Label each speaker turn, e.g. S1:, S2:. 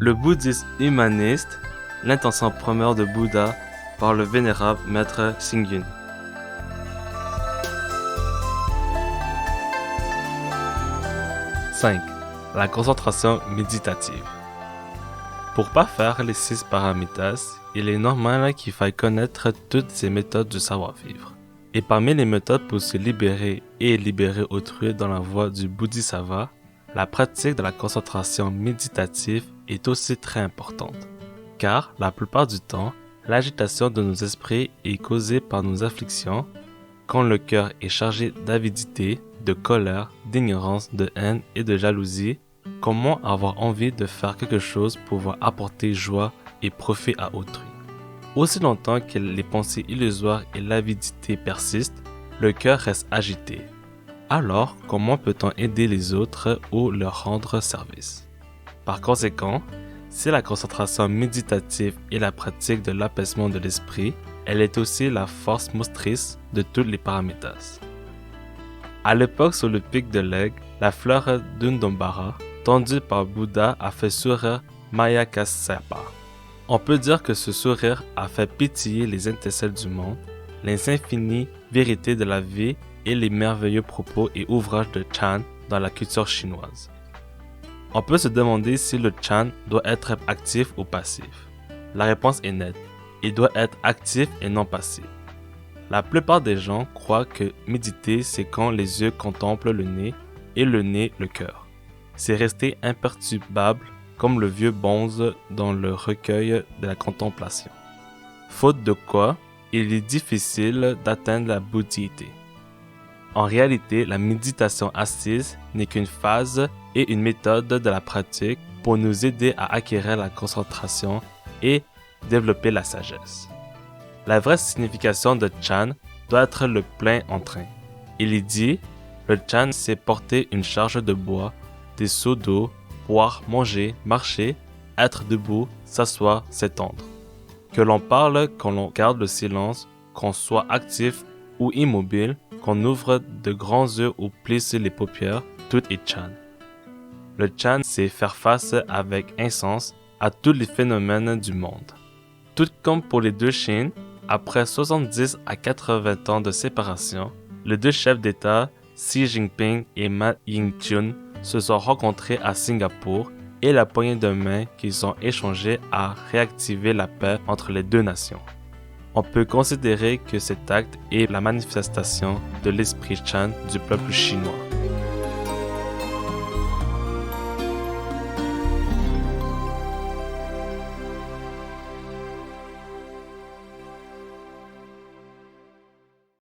S1: Le bouddhisme humaniste, l'intention première de Bouddha par le vénérable maître Xingyun. « 5. La concentration méditative. Pour pas faire les 6 paramitas, il est normal qu'il faille connaître toutes ces méthodes du savoir-vivre. Et parmi les méthodes pour se libérer et libérer autrui dans la voie du Bodhisattva, la pratique de la concentration méditative est aussi très importante. Car, la plupart du temps, l'agitation de nos esprits est causée par nos afflictions, quand le cœur est chargé d'avidité, de colère, d'ignorance, de haine et de jalousie. Comment avoir envie de faire quelque chose pour pouvoir apporter joie et profit à autrui? Aussi longtemps que les pensées illusoires et l'avidité persistent, le cœur reste agité. Alors, comment peut-on aider les autres ou leur rendre service? Par conséquent, si la concentration méditative est la pratique de l'apaisement de l'esprit, elle est aussi la force motrice de toutes les paramitas. À l'époque sur le pic de l'aigle, la fleur d'Undambara, tendue par Bouddha, a fait sourire Mayakassapa. On peut dire que ce sourire a fait pétiller les étincelles du monde, les infinies vérités de la vie et les merveilleux propos et ouvrages de Chan dans la culture chinoise. On peut se demander si le Chan doit être actif ou passif. La réponse est nette. Il doit être actif et non passif. La plupart des gens croient que méditer, c'est quand les yeux contemplent le nez et le nez le cœur. C'est rester imperturbable comme le vieux bonze dans le recueil de la contemplation. Faute de quoi, il est difficile d'atteindre la bouddhité. En réalité, la méditation assise n'est qu'une phase et une méthode de la pratique pour nous aider à acquérir la concentration et développer la sagesse. La vraie signification de Chan doit être le plein entrain. Il est dit, le Chan c'est porter une charge de bois, des seaux d'eau, boire, manger, marcher, être debout, s'asseoir, s'étendre. Que l'on parle, qu'on l'on garde le silence, qu'on soit actif ou immobile, qu'on ouvre de grands yeux ou plisse les paupières, tout est Chan. Le Chan, c'est faire face avec insens à tous les phénomènes du monde. Tout comme pour les deux Chines, après 70 à 80 ans de séparation, les deux chefs d'État, Xi Jinping et Ma Ying-jeou, se sont rencontrés à Singapour et la poignée de main qu'ils ont échangée a réactivé la paix entre les deux nations. On peut considérer que cet acte est la manifestation de l'esprit Chan du peuple chinois.